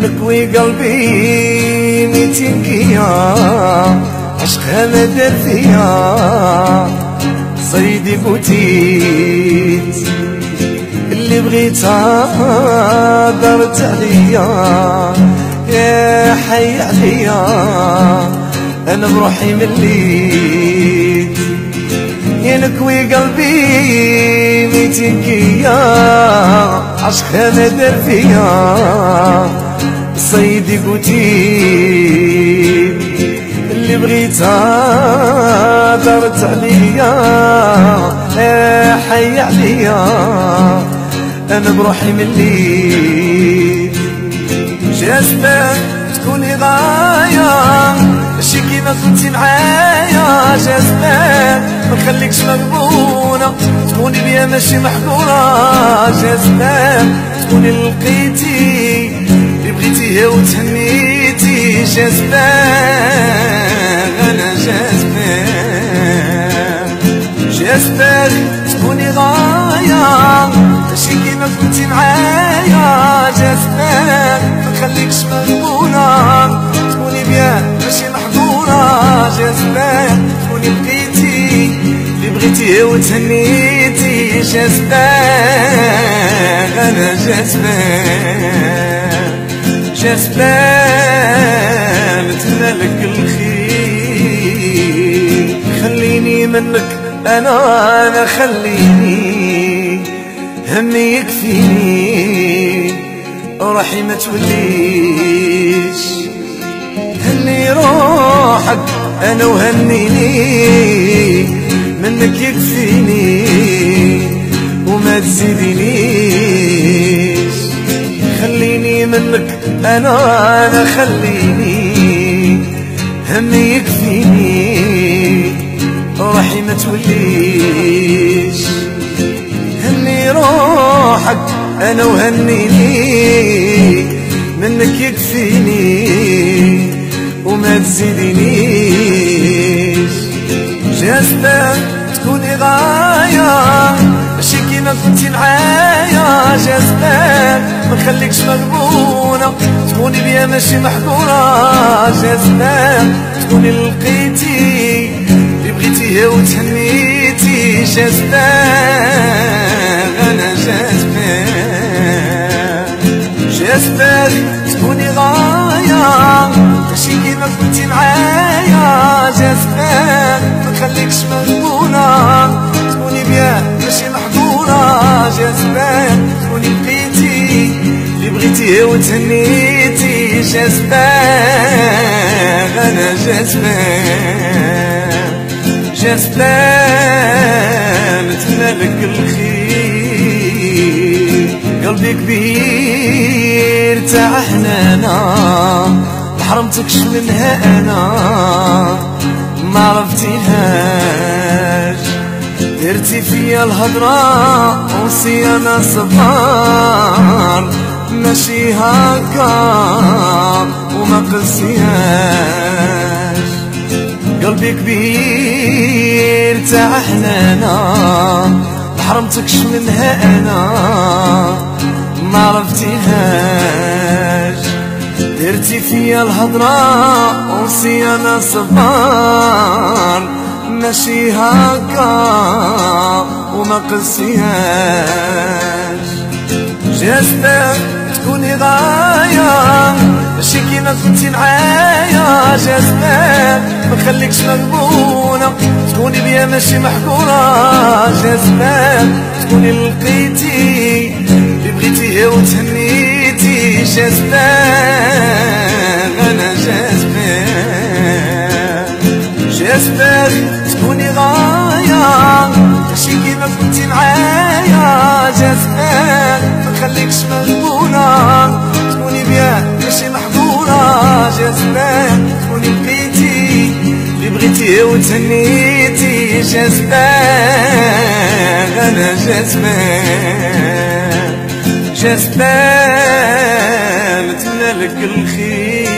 ينكوي قلبي ميتين كيا عشقها ما دار فيا صيدي بوتيت اللي بغيتها دارت عليا يا حي عليا انا بروحي مليت ينكوي قلبي ميتين كيا عشقها ما دار فيا صيدي بوتيت اللي بغيتها دارت عليا يا حي عليا انا بروحي مليت جاذبك تكوني غاية ماشي كيما كنتي معايا جاذبك ما نخليكش مغبونة تكوني بيا ماشي محقورة جاذبك تكوني لقيتي اللي بغيتيه وتهنيتي جاذبك انا جاذبك تكوني غاية ماشي كيما كنتي معايا جاذبك ما نخليكش مغبونة تكوني بيا ماشي محظورة جاذبك تكوني بقيتي اللي بغيتيه وتهنيتي جاذبك انا جاذبك نتمنى لك الخير خليني منك انا خليني همي يكفيني روحي ما توليش هني روحك انا وهنيني منك يكفيني وما تزيدنيش خليني منك انا خليني همي يكفيني روحي ما توليش هني روحك انا وهنيني منك يكفيني وما تزيدنيش جاذبك تكوني غاية ماشي كيما كنتي معايا جاذبك ما نخليكش مغبونة تكوني بيا ماشي محقورة جاذبك تكوني لقيتي اللي بغيتيه وتهنيتي جاذبك انا جاذبك تكوني غاية ماشي كيما كنتي معايا جاذبك ما نخليكش مغبونة تكوني بيا ماشي محظورة جاذبك تكوني بقيتي اللي بغيتيه وتهنيتي جاذبك انا جاذبك نتمنى لك الخير قلبي كبير تاع حنانة ما حرمتكش منها انا ما عرفتيهاش درتي فيا الهضرة وصيانة صفار ماشي هكا وما قسياش قلبي كبير تاع حنانة ما حرمتكش منها انا ما عرفتيهاش درتي فيا الهضرة وصيانة صفار ماشي هكا وما قسياش جاذبك تكوني غاية ماشي كيما كنتي معايا جاذبك ما نخليكش مغبونة تكوني بيا ماشي محقورة جاذبك تكوني لقيتي اللي بغيتيه وتهنيتي جاذبك انا جاذبك تكوني غاية ماشي كيما كنتي معايا جاذبك ما نخليكش مغبونة تكوني بيا ماشي محظورة جاذبك تكوني بقيتي اللي بغيتيه وتهنيتي جاذبك انا جاذبك نتمنى لك الخير